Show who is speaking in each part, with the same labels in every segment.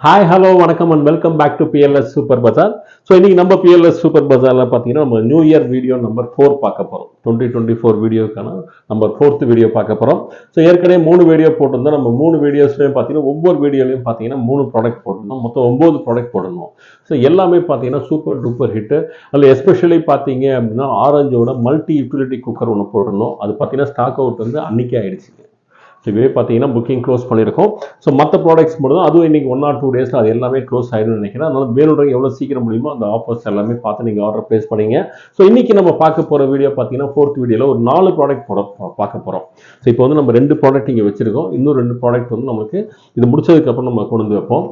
Speaker 1: Hi hello வணக்கம் and welcome back to PLS super bazaar. So இன்னைக்கு நம்ம BLS super பஜாரில் பார்த்தீங்கன்னா நம்ம நியூ இயர் வீடியோ நம்பர் 4 பார்க்க போகிறோம். 2024 வீடியோக்கான நம்பர் 4th வீடியோ பார்க்க போகிறோம். ஸோ ஏற்கனவே 3 வீடியோ போட்டிருந்தோம். நம்ம 3 வீடியோஸ்லையும் பார்த்தீங்கன்னா ஒவ்வொரு வீடியோலையும் பார்த்தீங்கன்னா 3 ப்ராடக்ட் போட்டிருந்தோம். மொத்தம் 9 ப்ராடக்ட் போடணும். ஸோ எல்லாமே பார்த்தீங்கன்னா சூப்பர் டூப்பர் ஹிட்டு. அதில் எஸ்பெஷலி பார்த்தீங்க அப்படின்னா ஆரஞ்சோட மல்டி யூட்டிலிட்டி குக்கர் ஒன்று போட்டிருந்தோம். அது பார்த்தீங்கன்னா ஸ்டாக் அவுட் வந்து அன்றைக்கே ஆயிடுச்சு. இதுவே பார்த்தீங்கன்னா புக்கிங் க்ளோஸ் பண்ணியிருக்கோம். ஸோ மற்ற ப்ராடக்ட்ஸ் மட்டும் தான், அதுவும் இன்றைக்கி 1 or 2 டேஸில் அது எல்லாமே க்ளோஸ் ஆகிடும்னு நினைக்கிறேன். அதனால் வேணுன்றவங்க எவ்வளோ சீக்கிரம் முடியுமோ அந்த ஆஃபர்ஸ் எல்லாமே பார்த்து நீங்கள் ஆர்டர் ப்ளேஸ் பண்ணிங்க. ஸோ இன்றைக்கி நம்ம பார்க்க போகிற வீடியோ பார்த்தீங்கன்னா 4th வீடியோவில் ஒரு 4 ப்ராடக்ட் பார்க்க போகிறோம். ஸோ இப்போ வந்து நம்ம 2 ப்ராடக்ட் இங்கே வச்சுருக்கோம். இன்னும் 2 ப்ராடக்ட் வந்து நமக்கு இது முடிச்சதுக்கப்புறம் நம்ம கொண்டு வந்து வைப்போம்.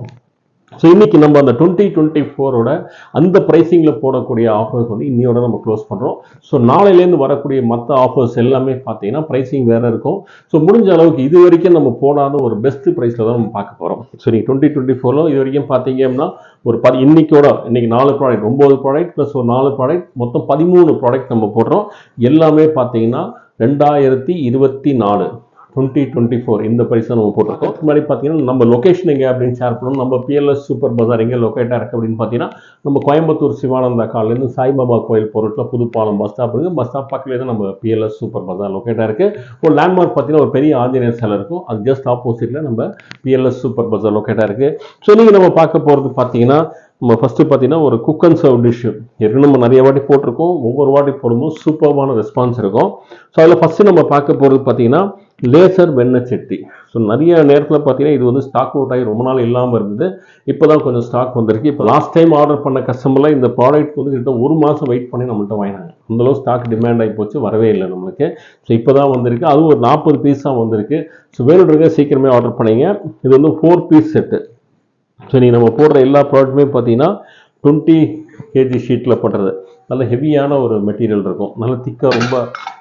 Speaker 1: ஸோ இன்றைக்கி நம்ம அந்த 2024ஓட அந்த ப்ரைஸிங்கில் போடக்கூடிய ஆஃபர்ஸ் வந்து இன்னையோட நம்ம க்ளோஸ் பண்ணுறோம். ஸோ நாளையிலேருந்து வரக்கூடிய மற்ற ஆஃபர்ஸ் எல்லாமே பார்த்தீங்கன்னா ப்ரைஸிங் வேறு இருக்கும். ஸோ முடிஞ்ச அளவுக்கு இது வரைக்கும் நம்ம போடாத ஒரு பெஸ்ட் ப்ரைஸில் தான் நம்ம பார்க்க போகிறோம். ஸோ நீங்கள் 2024 இது வரைக்கும் பார்த்தீங்க அப்படின்னா ஒரு இன்னைக்கு 4 ப்ராடக்ட் 9 ப்ராடக்ட் ப்ளஸ் ஒரு 4 ப்ராடக்ட் மொத்தம் 13 ப்ராடக்ட் நம்ம போடுறோம். எல்லாமே பார்த்தீங்கன்னா 2024 2024 இந்த பிரைஸ் தான் நம்ம போட்டிருக்கோம். முன்னாடி பார்த்தீங்கன்னா நம்ம லொக்கேஷன் எங்கே அப்படின்னு ஷேர் பண்ணணும். நம்ம பிஎல்எஸ் சூப்பர் பஜார் எங்கே லொக்கேட்டாக இருக்குது அப்படின்னு பார்த்தீங்கன்னா நம்ம கோயம்புத்தூர் சிவானந்தா காலேருந்து சாய்பாபா கோயில் பொருட்கள் புதுப்பாலம் பஸ் ஸ்டாப் இருக்குது. பஸ் ஸ்டாப் பக்கத்துலேயே தான் நம்ம பிஎல்எஸ் சூப்பர் பஜார் லொக்கேட்டாக இருக்குது. ஒரு லேண்ட்மார்க் பார்த்தீங்கன்னா ஒரு பெரிய ஆஞ்சநேயர் சிலை இருக்கும். அது ஜஸ்ட் ஆப்போசிட்டில் நம்ம பிஎல்எஸ் சூப்பர் பஜார் லொக்கேட்டாக இருக்குது. ஸோ நீங்கள் நம்ம பார்க்க போகிறது பார்த்தீங்கன்னா நம்ம ஃபஸ்ட்டு பார்த்தீங்கன்னா ஒரு குக் அண்ட் சர்வ் டிஷ்ஷு ஏற்கனவே நம்ம நிறைய வாட்டி போட்டிருக்கோம். ஒவ்வொரு வாட்டி போடும்போது சூப்பர்வான ரெஸ்பான்ஸ் இருக்கும். ஸோ அதில் ஃபஸ்ட்டு நம்ம பார்க்க போகிறது பார்த்தீங்கன்னா லேசர் வெண்ணெய் சட்டி. ஸோ நிறைய நேரத்தில் பார்த்தீங்கன்னா இது வந்து ஸ்டாக் அவுட் ஆகி ரொம்ப நாள் இல்லாமல் இருந்தது. இப்போ தான் கொஞ்சம் ஸ்டாக் வந்திருக்கு. இப்போ லாஸ்ட் டைம் ஆர்டர் பண்ண கஸ்டமர்லாம் இந்த ப்ராடக்ட் வந்து கிட்ட 1 மாதம் வெயிட் பண்ணி நம்மள்கிட்ட வாங்கினாங்க. அந்தளவு ஸ்டாக் டிமாண்ட் ஆகி போச்சு, வரவே இல்லை நம்மளுக்கு. ஸோ இப்போ தான் வந்திருக்கு. அதுவும் ஒரு 40 பீஸாக வந்திருக்கு. ஸோ வேணுன்றங்க சீக்கிரமே ஆர்டர் பண்ணிங்க. இது வந்து 4 பீஸ் செட்டு. ஸோ நீங்கள் நம்ம போடுற எல்லா ப்ராடக்ட்டுமே பார்த்தீங்கன்னா 20 kg ஷீட்டில் பண்ணுறது. நல்ல ஹெவியான ஒரு மெட்டீரியல் இருக்கும். நல்ல திக்காக ரொம்ப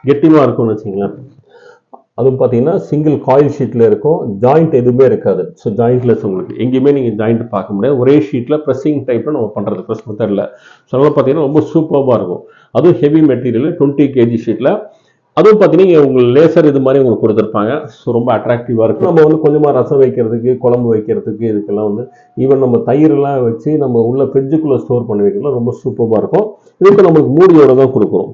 Speaker 1: கெட்டிமாக இருக்கும்னு வச்சுங்களேன். அதுவும் பார்த்தீங்கன்னா சிங்கிள் காயில் ஷீட்டில் இருக்கும். ஜாயிண்ட் எதுவுமே இருக்காது. ஸோ ஜாயிண்ட்லெஸ் உங்களுக்கு எங்கேயுமே நீங்கள் ஜாயிண்ட் பார்க்க முடியாது. ஒரே ஷீட்டில் ப்ரெஸ்ஸிங் டைப்பில் நம்ம பண்ணுறது ப்ரெஸ் மெத்தடில். ஸோ அதனால் பார்த்தீங்கன்னா ரொம்ப சூப்பராக இருக்கும். அதுவும் ஹெவி மெட்டீரியல் 20 kg ஷீட்டில். அதுவும் பார்த்தீங்கன்னா உங்களுக்கு லேசர் இது மாதிரி உங்களுக்கு கொடுத்துருப்பாங்க. ஸோ ரொம்ப அட்ராக்டிவாக இருக்கும். நம்ம வந்து கொஞ்சமாக ரசம் வைக்கிறதுக்கு, குழம்பு வைக்கிறதுக்கு, இதுக்கெல்லாம் வந்து ஈவன் நம்ம தயிரெலாம் வச்சு நம்ம உள்ள ஃப்ரிட்ஜுக்குள்ளே ஸ்டோர் பண்ணி வைக்கலாம். ரொம்ப சூப்பராக இருக்கும். இதுக்கு நம்மளுக்கு மூடியோட தான் கொடுக்குறோம்.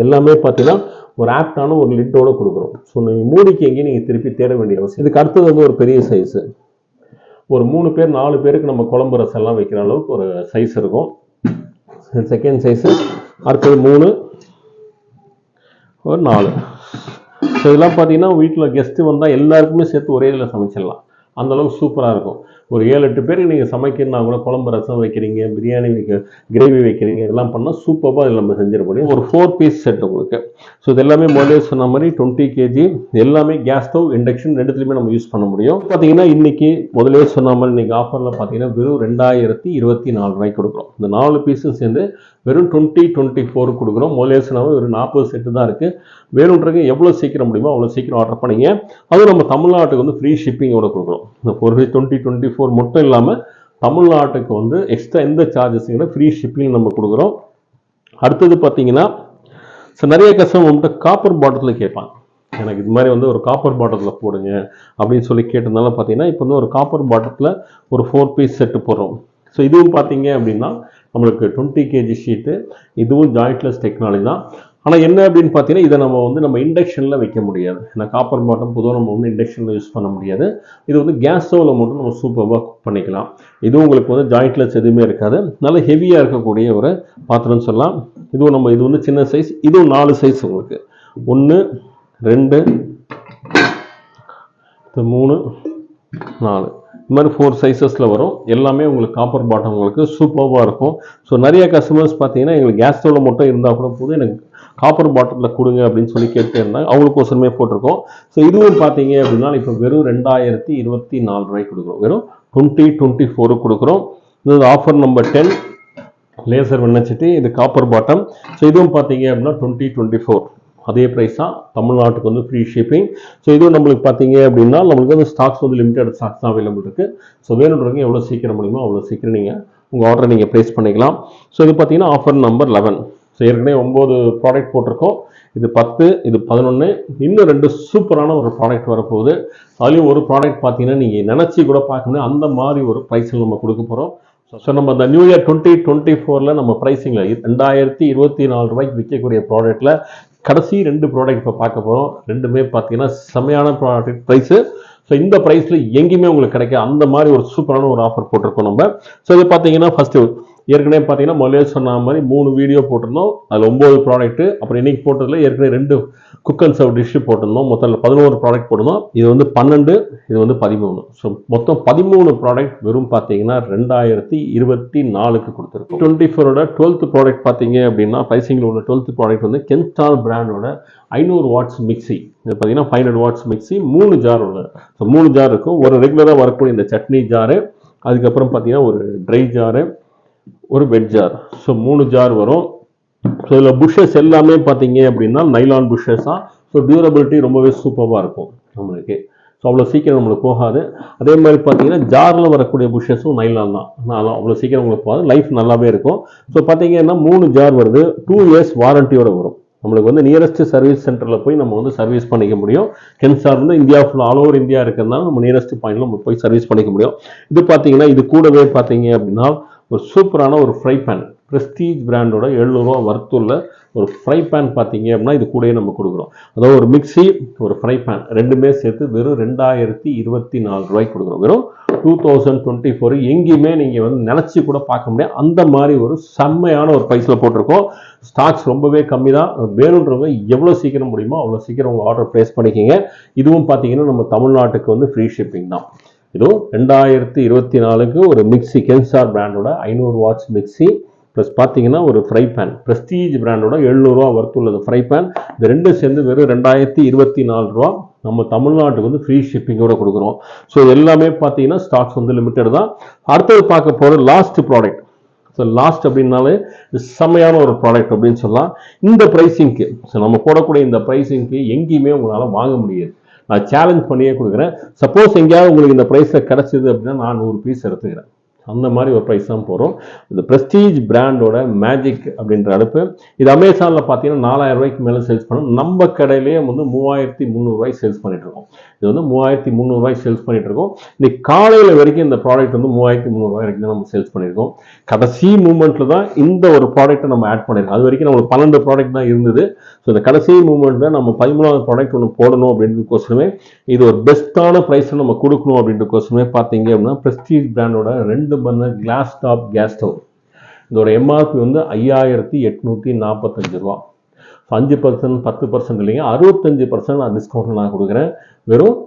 Speaker 1: எல்லாமே பார்த்தீங்கன்னா ஒரு ஆப்டான ஒரு லிட்டோட கொடுக்குறோம். ஸோ நீங்கள் மூடிக்கு எங்கேயும் நீங்கள் திருப்பி தேட வேண்டிய அவசியம். இதுக்கு அடுத்தது வந்து ஒரு பெரிய சைஸு, ஒரு 3 பேர் 4 பேருக்கு நம்ம குழம்பு ரசம் எல்லாம் வைக்கிற அளவுக்கு ஒரு சைஸ் இருக்கும். செகண்ட் சைஸு, அடுத்தது 3, ஒரு 4. ஸோ இதெல்லாம் பார்த்தீங்கன்னா வீட்டில் கெஸ்ட்டு வந்தால் எல்லாருக்குமே சேர்த்து ஒரே இதில் சமைச்சிடலாம். அந்தளவுக்கு சூப்பராக இருக்கும். ஒரு 7-8 பேருக்கு நீங்கள் சமைக்கிறனா கூட குழம்பு ரசம் வைக்கிறீங்க, பிரியாணி கிரேவி வைக்கிறீங்க, இதெல்லாம் பண்ணால் சூப்பராக இதில் நம்ம செஞ்சிட முடியும். ஒரு 4 பீஸ் செட் உங்களுக்கு. ஸோ இது எல்லாமே முதலே சொன்ன மாதிரி 20 kg. எல்லாமே கேஸ் ஸ்டவ், இண்டக்ஷன் ரெண்டுத்துலையுமே நம்ம யூஸ் பண்ண முடியும். பார்த்தீங்கன்னா இன்றைக்கி முதலே சொன்ன மாதிரி இன்றைக்கி ஆஃபரில் பார்த்தீங்கன்னா வெறும் 2024 ரூபாய்க்கு கொடுக்குறோம். இந்த 4 பீஸும் சேர்ந்து வெறும் 2024 கொடுக்குறோம். முதலே சொன்னாமல் ஒரு 40 செட்டு தான் இருக்குது. வேணுன்றதுக்கு எவ்வளோ சீக்கிரம் முடியுமோ அவ்வளோ சீக்கிரம் ஆர்டர் பண்ணிங்க. அதுவும் நம்ம தமிழ்நாட்டுக்கு வந்து ஃப்ரீ ஷிப்பிங்கோட கொடுக்குறோம். இந்த 2024 மட்டும் இல்லாமல் தமிழ்நாட்டுக்கு வந்து எக்ஸ்ட்ரா எந்த சார்ஜஸ்ங்கிற ஃப்ரீ ஷிப்பிங் நம்ம கொடுக்குறோம். அடுத்தது பார்த்தீங்கன்னா நிறைய கஸ்டமர் நம்மகிட்ட காப்பர் பாட்டில் கேட்பாங்க. எனக்கு இது மாதிரி வந்து ஒரு காப்பர் பாட்டில் போடுங்க அப்படின்னு சொல்லி கேட்டதுனால பார்த்தீங்கன்னா இப்போ வந்து ஒரு காப்பர் பாட்டில் ஒரு 4 பீஸ் செட்டு போடுறோம். ஸோ இதுவும் பார்த்தீங்க அப்படின்னா நம்மளுக்கு 20 kg ஷீட்டு. இதுவும் ஜாயிண்ட்லெஸ் டெக்னாலஜி தான். ஆனால் என்ன அப்படின்னு பார்த்தீங்கன்னா இதை நம்ம இண்டக்ஷனில் வைக்க முடியாது. ஏன்னா காப்பர் பாட்டம் பொதுவாக நம்ம வந்து இண்டக்ஷனில் யூஸ் பண்ண முடியாது. இது வந்து கேஸ் ஸ்டவ்வில் மட்டும் நம்ம சூப்பராக குக் பண்ணிக்கலாம். இதுவும் உங்களுக்கு வந்து ஜாயிண்ட்லெஸ் எதுவுமே இருக்காது. நல்ல ஹெவியாக இருக்கக்கூடிய ஒரு பாத்திரம்னு சொல்லலாம். இது வந்து சின்ன சைஸ். இதுவும் 4 சைஸ் உங்களுக்கு. 1, 2, 3, 4 இந்த மாதிரி 4 சைஸஸில் வரும். எல்லாமே உங்களுக்கு காப்பர் பாட்டம் உங்களுக்கு சூப்பராக இருக்கும். ஸோ நிறைய கஸ்டமர்ஸ் பார்த்தீங்கன்னா எங்களுக்கு கேஸ் ஸ்டவ்வில் மட்டும் இருந்தால் கூட போதும், எனக்கு காப்பர் பாட்டிலில் கொடுங்க அப்படின்னு சொல்லி கேட்டு இருந்தாங்க. அவங்களுக்கு ஒசரமே போட்டிருக்கோம். ஸோ இதுவும் பார்த்தீங்க அப்படின்னா இப்போ வெறும் 2024 ரூபாய்க்கு கொடுக்குறோம். வெறும் 2024 கொடுக்குறோம். இது ஆஃபர் நம்பர் 10 லேசர் வெண்ணச்சட்டி. இது காப்பர் பாட்டம். ஸோ இதுவும் பார்த்தீங்க அப்படின்னா 2024 அதே ப்ரைஸ் தான். தமிழ்நாட்டுக்கு வந்து ஃப்ரீ ஷிப்பிங். ஸோ இதுவும் நம்மளுக்கு பார்த்தீங்க அப்படின்னா நம்மளுக்கு வந்து ஸ்டாக்ஸ் வந்து லிமிடெட் ஸ்டாக்ஸ் தான் அவைலபிள் இருக்குது. ஸோ வேணுன்றவங்க எவ்வளோ சீக்கிரம் முடியுமோ அவ்வளோ சீக்கிரம் நீங்கள் உங்கள் ஆர்டரை நீங்கள் ப்ளேஸ் பண்ணிக்கலாம். ஸோ இது பார்த்தீங்கன்னா ஆஃபர் நம்பர் 11. ஸோ ஏற்கனவே 9 ப்ராடக்ட் போட்டிருக்கோம். இது 10, இது 11, இன்னும் 2 சூப்பரான ஒரு ப்ராடக்ட் வரப்போகுது. அதுலேயும் ஒரு ப்ராடக்ட் பார்த்தீங்கன்னா நீங்கள் நினச்சி கூட பார்க்க முடியும், அந்த மாதிரி ஒரு ப்ரைஸில் நம்ம கொடுக்க போகிறோம். ஸோ நம்ம இந்த நியூ இயர் 2024 நம்ம ப்ரைஸிங்கில் 2024 ரூபாய்க்கு விற்கக்கூடிய ப்ராடக்ட்டில் கடைசி 2 ப்ராடக்ட் இப்போ பார்க்க போகிறோம். ரெண்டுமே பார்த்தீங்கன்னா செமையான ப்ராடக்ட் ப்ரைஸு. ஸோ இந்த ப்ரைஸில் எங்கேயுமே உங்களுக்கு கிடைக்க அந்த மாதிரி ஒரு சூப்பரான ஒரு ஆஃபர் போட்டிருக்கோம் நம்ம. ஸோ இது பார்த்தீங்கன்னா ஃபஸ்ட்டு ஏற்கனவே பார்த்தீங்கன்னா முதல்ல சொன்ன மாதிரி 3 வீடியோ போட்டிருந்தோம். அதில் 9 ப்ராடக்ட்டு. அப்புறம் இன்னைக்கு போட்டதில் ஏற்கனவே 2 குக் அண்ட் சர்வ் டிஷ்ஷு போட்டிருந்தோம். மொத்தம் 11 ப்ராடக்ட் போட்டிருந்தோம். இது வந்து 12, இது வந்து 13. ஸோ மொத்தம் 13 ப்ராடக்ட் வெறும் பார்த்தீங்கன்னா 2024க்கு கொடுத்துருக்கோம். 24ஓட 12th ப்ராடக்ட் பார்த்தீங்க அப்படின்னா ப்ரைசிங்கில் உள்ள 12th ப்ராடக்ட் வந்து கென்ஸ்டார் பிராண்டோட 500 வாட்ஸ் மிக்சி. இது பார்த்தீங்கன்னா 500 வாட்ஸ் மிக்சி 3 ஜார் உள்ள. ஸோ 3 ஜார் இருக்கும். ஒரு ரெகுலராக வரக்கூடிய இந்த சட்னி ஜாரு, அதுக்கப்புறம் பார்த்தீங்கன்னா ஒரு ட்ரை ஜாரு, ஒரு வெட் ஜார். ஸோ 3 ஜார் வரும். ஸோ இதில் புஷ்ஷஸ் எல்லாமே பார்த்தீங்க அப்படின்னா நைலான் புஷ்ஷஸ் தான். ஸோ டியூரபிலிட்டி ரொம்பவே சூப்பராக இருக்கும் நம்மளுக்கு. ஸோ அவ்வளோ சீக்கிரம் நம்மளுக்கு போகாது. அதே மாதிரி பார்த்தீங்கன்னா ஜாரில் வரக்கூடிய புஷ்ஷஸும் நைலான் தான். அவ்வளோ சீக்கிரம் உங்களுக்கு போகாது, லைஃப் நல்லாவே இருக்கும். ஸோ பார்த்தீங்கன்னா 3 ஜார் வருது. 2 இயர்ஸ் வாரண்டியோட வரும். நம்மளுக்கு வந்து நியரஸ்ட் சர்வீஸ் சென்டரில் போய் நம்ம வந்து சர்வீஸ் பண்ணிக்க முடியும். கென்ஸ்டார் வந்து India full all over India இருக்கிறதுனால நம்ம நியரஸ்ட் பாயிண்ட்ல நம்ம போய் சர்வீஸ் பண்ணிக்க முடியும். இது பார்த்தீங்கன்னா இது கூடவே பார்த்தீங்க அப்படின்னா ஒரு சூப்பரான ஒரு ஃப்ரை பேன், பிரஸ்டீஜ் பிராண்டோட 700 ரூபா வர்த்துள்ள ஒரு ஃப்ரை பேன் பார்த்தீங்க அப்படின்னா இது கூடயே நம்ம கொடுக்குறோம். அதாவது ஒரு மிக்சி, ஒரு ஃப்ரை பேன் ரெண்டுமே சேர்த்து வெறும் 2024 ரூபாய்க்கு கொடுக்குறோம். வெறும் 2024 எங்கேயுமே நீங்கள் வந்து நினச்சி கூட பார்க்க முடியாது, அந்த மாதிரி ஒரு செம்மையான ஒரு ப்ரைஸில் போட்டிருக்கோம். ஸ்டாக்ஸ் ரொம்பவே கம்மி தான். வேணுன்றவங்க எவ்வளோ சீக்கிரம் முடியுமோ அவ்வளோ சீக்கிரம் உங்கள் ஆர்டர் ப்ளேஸ் பண்ணிக்கிங்க. இதுவும் பார்த்தீங்கன்னா நம்ம தமிழ்நாட்டுக்கு வந்து ஃப்ரீ ஷிப்பிங் தான். இதுவும் 2024க்கு ஒரு மிக்சி, கென்ஸ்டார் பிராண்டோட 500 வாட்ஸ் மிக்சி ப்ளஸ் பார்த்தீங்கன்னா ஒரு ஃப்ரை பேன், பிரஸ்டீஜ் பிராண்டோட 700 ரூபா வர்த்துள்ளது ஃப்ரை பேன். இது ரெண்டும் சேர்ந்து வெறும் 2024 ரூபா நம்ம தமிழ்நாட்டுக்கு வந்து ஃப்ரீ ஷிப்பிங்கோட கொடுக்குறோம். ஸோ எல்லாமே பார்த்தீங்கன்னா ஸ்டாக்ஸ் வந்து லிமிட்டட் தான். அடுத்தது பார்க்க போகிற லாஸ்ட் ப்ராடக்ட். ஸோ லாஸ்ட் அப்படின்னாலே செம்மையான ஒரு ப்ராடக்ட் அப்படின்னு சொல்லலாம். இந்த ப்ரைஸிங்க்கு, ஸோ நம்ம போடக்கூடிய இந்த ப்ரைஸிங்க்கு எங்கேயுமே உங்களால் வாங்க முடியாது. நான் சேலஞ்ச் பண்ணியே கொடுக்குறேன். சப்போஸ் எங்கேயாவது உங்களுக்கு இந்த ப்ரைஸில் கிடச்சிது அப்படின்னா நான் 100 பீஸ் எடுத்துக்கிறேன். அந்த மாதிரி ஒரு ப்ரைஸ் தான் போகிறோம். இந்த பிரஸ்டீஜ் பிராண்டோட மேஜிக் அப்படின்ற அடுப்பு இது அமேசானில் பார்த்தீங்கன்னா 4000 ரூபாய்க்கு மேலே சேல்ஸ் பண்ணோம். நம்ம கடையிலேயே வந்து 3300 ரூபாய்க்கு சேல்ஸ் பண்ணிட்டு இருக்கோம். இது வந்து 3300 ரூபாய்க்கு சேல்ஸ் பண்ணிட்டு இருக்கோம். இன்னைக்கு காலையில் வரைக்கும் இந்த ப்ராடக்ட் வந்து 3300 ரூபாய் வரைக்கும் தான் நம்ம சேல்ஸ் பண்ணியிருக்கோம். கடைசி மூமெண்ட்ல தான் இந்த ஒரு ப்ராடக்ட்டை நம்ம ஆட் பண்ணியிருக்கோம். அது வரைக்கும் நம்மளுக்கு 12 ப்ராடக்ட் தான் இருந்தது. ஸோ இந்த கடைசி மூமெண்ட்ல நம்ம 13வது ப்ராடக்ட் ஒன்று போடணும் அப்படின்றதுக்கோசரமே இது ஒரு பெஸ்ட்டான ப்ரைஸில் நம்ம கொடுக்கணும் அப்படின்றதுக்கோசரமே பார்த்தீங்க அப்படின்னா பிரஸ்டீஜ் பிராண்டோட 2 burner glass top gas stove. இதோட எம்ஆர்பி வந்து 5845 ரூபா. 5% 10% இல்லைங்க, 65% நான் டிஸ்கவுண்ட் நான் கொடுக்குறேன். வெறும்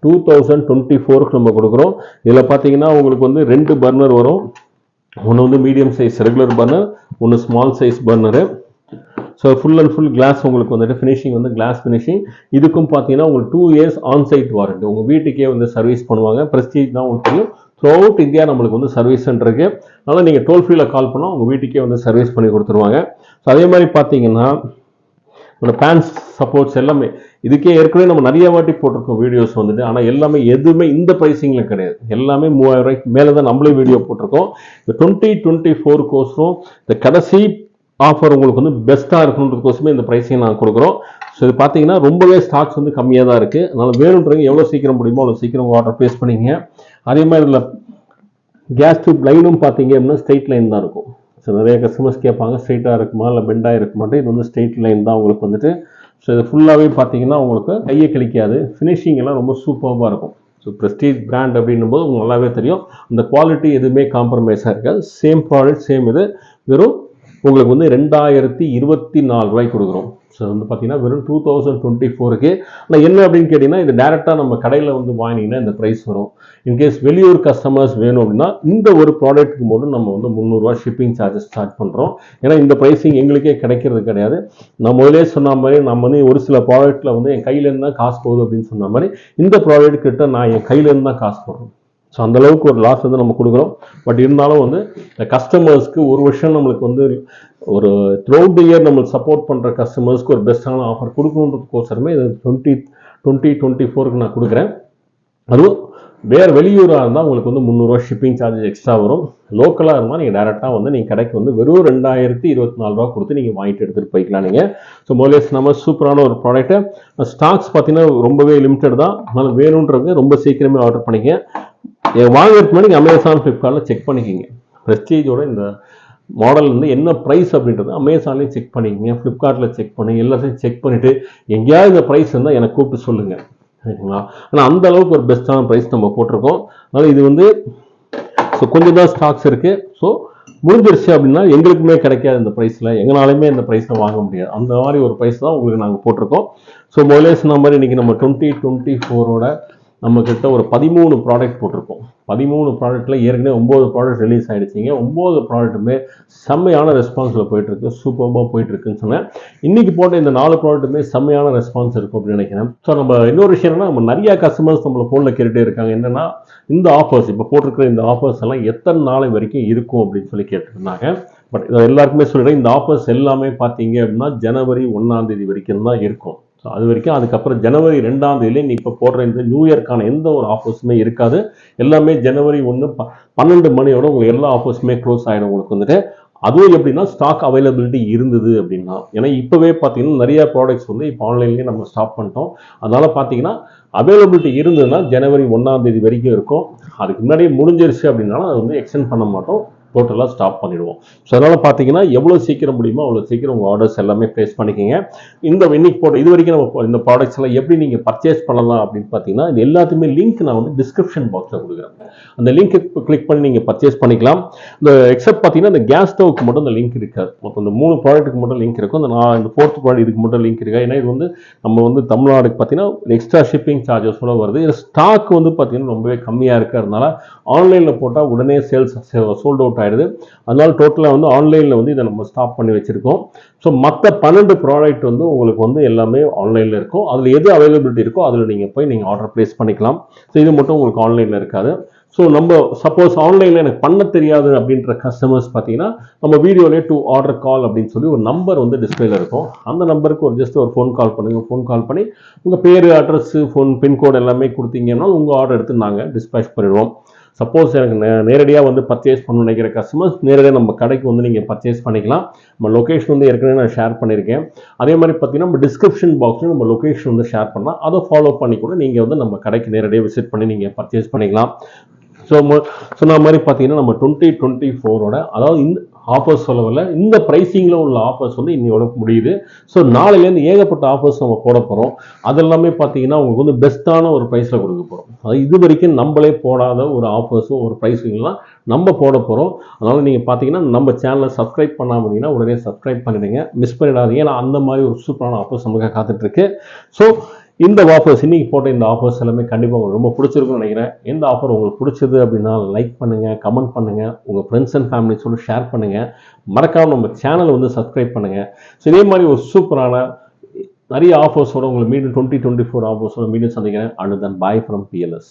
Speaker 1: 2024க்கு நம்ம கொடுக்குறோம். இதில் பார்த்தீங்கன்னா உங்களுக்கு வந்து 2 பர்னர் வரும். ஒன்று வந்து மீடியம் சைஸ் ரெகுலர் பர்னர், ஒன்று small size burner. So full and full glass உங்களுக்கு வந்துட்டு ஃபினிஷிங் வந்து கிளாஸ் ஃபினிஷிங். இதுக்கும் பார்த்தீங்கன்னா உங்களுக்கு 2 இயர்ஸ் ஆன்சைட் வாரண்டி. உங்கள் வீட்டுக்கே வந்து சர்வீஸ் பண்ணுவாங்க. பிரஸ்டீஜ் தான் உங்களுக்கு தெரியும். த்ரூ அவுட் இந்தியா நம்மளுக்கு வந்து சர்வீஸ் சென்டருக்கு. அதனால் நீங்கள் டோல் ஃப்ரீயில் கால் பண்ணால் உங்கள் வீட்டுக்கே வந்து சர்வீஸ் பண்ணி கொடுத்துருவாங்க. ஸோ அதே மாதிரி பார்த்தீங்கன்னா இந்த பேன்ஸ் சப்போர்ட்ஸ் எல்லாமே இதுக்கே ஏற்கனவே நம்ம நிறைய வாட்டி போட்டிருக்கோம் வீடியோஸ் வந்துட்டு. ஆனால் எல்லாமே எதுவுமே இந்த ப்ரைஸிங்கில் கிடையாது. எல்லாமே 3000 ரூபாய்க்கு மேலே தான் நம்மளே வீடியோ போட்டிருக்கோம். இந்த 2024 கோசரம் இந்த கடைசி ஆஃபர் உங்களுக்கு வந்து பெஸ்ட்டாக இருக்கணுன்றதுக்கோசமே இந்த ப்ரைஸிங் நாங்கள் கொடுக்குறோம். ஸோ இது பார்த்தீங்கன்னா ரொம்பவே ஸ்டாக்ஸ் வந்து கம்மியாக தான் இருக்குது. அதனால் வேணுன்றவங்க எவ்வளோ சீக்கிரம் முடியுமோ அவ்வளோ சீக்கிரம் ஆர்டர் ப்ளேஸ் பண்ணிங்க. அதே மாதிரி இதில் கேஸ் டியூப் லைனும் பார்த்தீங்க அப்படின்னா ஸ்ட்ரெயிட் லைன் தான் இருக்கும். ஸோ நிறைய கஸ்டமர்ஸ் கேட்பாங்க ஸ்ட்ரெயிட்டாக இருக்குமா இல்லை பெண்டாக இருக்க மாட்டேன். இது வந்து ஸ்ட்ரெயிட் லைன் தான் உங்களுக்கு வந்துட்டு. ஸோ இது ஃபுல்லாகவே பார்த்தீங்கன்னா உங்களுக்கு கையை கழிக்காது. ஃபினிஷிங் எல்லாம் ரொம்ப சூப்பராக இருக்கும். ஸோ பிரஸ்டீஜ் பிராண்ட் அப்படின்னும் போது உங்களுக்கு நல்லாவே தெரியும் அந்த குவாலிட்டி எதுவுமே காம்ப்ரமைஸாக இருக்காது. சேம் ப்ராடக்ட் சேம் இது. வெறும் உங்களுக்கு வந்து 2024 ரூபாய்க்கு கொடுக்குறோம். ஸோ வந்து பார்த்தீங்கன்னா வெறும் 2024க்கு. ஆனால் என்ன அப்படின்னு கேட்டிங்கன்னா இது டேரெக்டாக நம்ம கடையில் வந்து வாங்கினீங்கன்னா இந்த ப்ரைஸ் வரும். இன்கேஸ் வெளியூர் கஸ்டமர்ஸ் வேணும் அப்படின்னா இந்த ஒரு ப்ராடக்ட்டுக்கு மட்டும் நம்ம வந்து 300 ரூபா ஷிப்பிங் சார்ஜஸ் ஸ்டார்ட் பண்ணுறோம். ஏன்னா இந்த ப்ரைஸிங் எங்களுக்கே கிடைக்கிறது கிடையாது. நான் முதலே சொன்ன மாதிரி நம்ம வந்து ஒரு சில ப்ராடக்ட்டில் வந்து என் கையிலேருந்து தான் காசு போகுது அப்படின்னு சொன்ன மாதிரி இந்த ப்ராடக்ட் கிட்ட நான் என் கையிலேருந்து தான் காசு போடுறேன். ஸோ அந்தளவுக்கு ஒரு லாஸ் வந்து நம்ம கொடுக்குறோம். பட் இருந்தாலும் வந்து இந்த கஸ்டமர்ஸ்க்கு ஒரு வருஷம் நம்மளுக்கு வந்து ஒரு த்ரூஅவுட் தி இயர் நம்மளுக்கு சப்போர்ட் பண்ணுற கஸ்டமர்ஸ்க்கு ஒரு பெஸ்ட்டான ஆஃபர் கொடுக்கணுன்றதுக்கோசரமே இது 2024க்கு நான் கொடுக்குறேன். அதுவும் வேறு வெளியூராக இருந்தால் உங்களுக்கு வந்து 300 ஷிப்பிங் சார்ஜஸ் எக்ஸ்ட்ரா வரும். லோக்கலாக இருந்தால் நீங்கள் டேரெக்டாக வந்து நீங்கள் கடைக்கு வந்து வெறும் 2024 கொடுத்து நீங்கள் வாங்கிட்டு எடுத்துகிட்டு போய்க்கலாம் நீங்கள். ஸோ மொபைல்ஸ் நம்ம சூப்பரான ஒரு ப்ராடக்ட்டு. ஸ்டாக்ஸ் பார்த்தீங்கன்னா ரொம்பவே லிமிட்டட் தான். அதனால் வேணுன்றவங்க ரொம்ப சீக்கிரமே ஆர்டர் பண்ணிக்க. வாங்குறதுக்கு முன்னாடி நீங்கள் அமேசான், ஃப்ளிப்கார்ட்டில் செக் பண்ணிக்கிங்க. ப்ரெஸ்டீஜோட இந்த மாடல் வந்து என்ன ப்ரைஸ் அப்படின்றது அமேசான்லேயும் செக் பண்ணிக்கிங்க, ஃப்ளிப்கார்ட்டில் செக் பண்ணி எல்லாத்தையும் செக் பண்ணிவிட்டு எங்கேயாவது இந்த ப்ரைஸ் இருந்தால் எனக்கு கூப்பிட்டு சொல்லுங்கள், சரிங்களா? ஆனால் அந்த அளவுக்கு ஒரு பெஸ்ட்டான ப்ரைஸ் நம்ம போட்டிருக்கோம். அதனால் இது வந்து ஸோ கொஞ்சம் தான் ஸ்டாக்ஸ் இருக்குது. ஸோ முடிஞ்சிருச்சு அப்படின்னா எங்களுக்குமே கிடைக்காது இந்த ப்ரைஸில், எங்களாலுமே இந்த ப்ரைஸில் வாங்க முடியாது. அந்த மாதிரி ஒரு ப்ரைஸ் தான் உங்களுக்கு நாங்கள் போட்டிருக்கோம். ஸோ முதலே சொன்ன மாதிரி இன்றைக்கி நம்ம 2024ஓட நம்மக்கிட்ட ஒரு 13 ப்ராடக்ட் போட்டிருக்கோம். 13 ப்ராடக்ட்டில் ஏற்கனவே 9 ப்ராடக்ட் ரிலீஸ் ஆகிடுச்சிங்க. 9 ப்ராடக்ட்டுமே செம்மையான ரெஸ்பான்ஸில் போயிட்டுருக்கு, சூப்பராக போயிட்டுருக்குன்னு சொன்னேன். இன்றைக்கி போட்ட இந்த 4 ப்ராடக்ட்டுமே செம்மையான ரெஸ்பான்ஸ் இருக்கும் அப்படின்னு நினைக்கிறேன். ஸோ நம்ம இன்னொரு விஷயம் என்னன்னா, நம்ம நிறையா கஸ்டமர்ஸ் நம்மளை ஃபோனில் கேட்டுகிட்டே இருக்காங்க. என்னென்னா இந்த ஆஃபர்ஸ் இப்போ போட்டிருக்கிற இந்த ஆஃபர்ஸ் எல்லாம் எத்தனை நாள் வரைக்கும் இருக்கும் அப்படின்னு சொல்லி கேட்டுருந்தாங்க. பட் இதை எல்லாருக்குமே சொல்லிடுறேன், இந்த ஆஃபர்ஸ் எல்லாமே பார்த்தீங்க அப்படின்னா ஜனவரி 1 வரைக்கும் தான் இருக்கும். ஸோ அது வரைக்கும், அதுக்கப்புறம் ஜனவரி 2 நீ இப்போ போடுற இந்த நியூ இயர்க்கான எந்த ஒரு ஆஃபர்ஸுமே இருக்காது. எல்லாமே ஜனவரி 12 மணியோட உங்களுக்கு எல்லா ஆஃபர்ஸுமே க்ளோஸ் ஆகிடும் உங்களுக்கு வந்துட்டு. அதுவும் எப்படின்னா ஸ்டாக் அவைலபிலிட்டி இருந்தது அப்படின்னா, ஏன்னா இப்போவே பார்த்தீங்கன்னா நிறைய ப்ராடக்ட்ஸ் வந்து இப்போ ஆன்லைன்லேயே நம்ம ஸ்டாப் பண்ணிட்டோம். அதனால் பார்த்தீங்கன்னா அவைலபிலிட்டி இருந்ததுன்னா ஜனவரி 1 வரைக்கும் இருக்கும். அதுக்கு முன்னாடியே முடிஞ்சிருச்சு அப்படின்னாலும் அது வந்து எக்ஸ்டெண்ட் பண்ண மாட்டோம், டோட்டலாக ஸ்டாப் பண்ணிடுவோம். ஸோ அதனால் பார்த்தீங்கன்னா எவ்வளோ சீக்கிரம் முடியுமோ அவ்வளோ சீக்கிரம் உங்கள் ஆர்டர்ஸ் எல்லாமே ப்ளேஸ் பண்ணிக்கிங்க. இன்னைக்கு போட்ட இது வரைக்கும் நம்ம இந்த ப்ராடக்ட்ஸ் எல்லாம் எப்படி நீங்கள் பர்ச்சேஸ் பண்ணலாம் அப்படின்னு பார்த்தீங்கன்னா, இது எல்லாத்தையுமே லிங்க் நான் வந்து டிஸ்கிரிப்ஷன் பாக்ஸில் கொடுக்குறேன். அந்த லிங்க்கு கிளிக் பண்ணி நீங்கள் பர்ச்சேஸ் பண்ணிக்கலாம். இந்த எக்ஸப்ட் பார்த்தீங்கன்னா இந்த கேஸ் ஸ்டவ்க்கு மட்டும் இந்த லிங்க் இருக்காது. மொத்தம் இந்த 3 ப்ராடக்ட்டுக்கு மட்டும் லிங்க் இருக்கும். இந்த 4th ப்ராடக்ட் இதுக்கு மட்டும் லிங்க் இருக்கா. ஏன்னா இது வந்து நம்ம வந்து தமிழ்நாடுக்கு பார்த்தீங்கன்னா எக்ஸ்ட்ரா ஷிப்பிங் சார்ஜஸோட வருது. இது ஸ்டாக் வந்து பார்த்தீங்கன்னா ரொம்பவே கம்மியாக இருக்கிறதுனால ஆன்லைனில் போட்டால் உடனே சோல்ட் அவுட் ஆகிடுது. அதனால டோட்டலாக வந்து ஆன்லைனில் வந்து இதை நம்ம ஸ்டாப் பண்ணி வச்சுருக்கோம். ஸோ மற்ற 12 ப்ராடக்ட் வந்து உங்களுக்கு வந்து எல்லாமே ஆன்லைனில் இருக்கும். அதில் எது அவைலபிலிட்டி இருக்கோ அதில் நீங்கள் போய் நீங்கள் ஆர்டர் ப்ளேஸ் பண்ணிக்கலாம். ஸோ இது மட்டும் உங்களுக்கு ஆன்லைனில் இருக்காது. ஸோ நம்ம சப்போஸ் ஆன்லைனில் எனக்கு பண்ண தெரியாது அப்படின்ற கஸ்டமர்ஸ் பார்த்தீங்கன்னா, நம்ம வீடியோலேயே டு ஆர்டர் கால் அப்படின்னு சொல்லி ஒரு நம்பர் வந்து டிஸ்பிளேல இருக்கும். அந்த நம்பருக்கு ஒரு ஜஸ்ட் ஒரு ஃபோன் கால் பண்ணுங்கள். ஃபோன் கால் பண்ணி உங்கள் பேர், அட்ரஸ், ஃபோன் பின்கோடு எல்லாமே கொடுத்தீங்கன்னா உங்கள் ஆர்டர் எடுத்து நாங்கள் டிஸ்பேச் பண்ணிடுவோம். சப்போஸ் எனக்கு நேரடியாக வந்து பர்ச்சேஸ் பண்ண நினைக்கிற கஸ்டமர்ஸ் நேரடியாக நம்ம கடைக்கு வந்து நீங்கள் பர்ச்சேஸ் பண்ணிக்கலாம். நம்ம லொக்கேஷன் வந்து ஏற்கனவே நான் ஷேர் பண்ணியிருக்கேன். அதே மாதிரி பார்த்தீங்கன்னா நம்ம டிஸ்கிரிப்ஷன் பாக்ஸில் நம்ம லொக்கேஷன் வந்து ஷேர் பண்ணலாம். அதை ஃபாலோ பண்ணி கூட நீங்கள் வந்து நம்ம கடைக்கு நேரடியாக விசிட் பண்ணி நீங்கள் பர்ச்சேஸ் பண்ணிக்கலாம். ஸோ சொன்ன மாதிரி பார்த்தீங்கன்னா நம்ம 2024ஓட அதாவது இந்த ஆஃபர்ஸ் சொல்லவில்லை, இந்த ப்ரைஸிங்கில் உள்ள ஆஃபர்ஸ் வந்து இன்னையோட முடியுது. ஸோ நாளையிலேருந்து ஏகப்பட்ட ஆஃபர்ஸ் நம்ம போட போகிறோம். அதெல்லாமே பார்த்தீங்கன்னா உங்களுக்கு வந்து பெஸ்ட்டான ஒரு ப்ரைஸில் கொடுக்க போகிறோம். அது இது வரைக்கும் நம்மளே போடாத ஒரு ஆஃபர்ஸும் ஒரு ப்ரைஸிங்லாம் நம்ம போட போகிறோம். அதனால் நீங்கள் பார்த்தீங்கன்னா நம்ம சேனலை சப்ஸ்கிரைப் பண்ணாமல் இருந்தீங்கன்னா உடனே சப்ஸ்கிரைப் பண்ணிடுங்க, மிஸ் பண்ணிடாதீங்க. ஏன்னா அந்த மாதிரி ஒரு சூப்பரான ஆஃபர்ஸ் நமக்கு காத்துட்ருக்கு. ஸோ இந்த ஆஃபர்ஸ் இன்றைக்கி போட்ட இந்த ஆஃபர்ஸ் எல்லாமே கண்டிப்பாக உங்களுக்கு ரொம்ப பிடிச்சிருக்குன்னு நினைக்கிறேன். எந்த ஆஃபர் உங்களுக்கு பிடிச்சது அப்படின்னா லைக் பண்ணுங்கள், கமெண்ட் பண்ணுங்கள், உங்கள் ஃப்ரெண்ட்ஸ் அண்ட் ஃபேமிலிஸோடு ஷேர் பண்ணுங்கள். மறக்காமல் நம்ம சேனலை வந்து சப்ஸ்கிரைப் பண்ணுங்கள். ஸோ இதே மாதிரி ஒரு சூப்பரான நிறைய ஆஃபர்ஸோடு உங்களுக்கு மீண்டும் 2024 ஆஃபர்ஸோட மீண்டும் சந்திக்கிறேன். And then bye from PLS.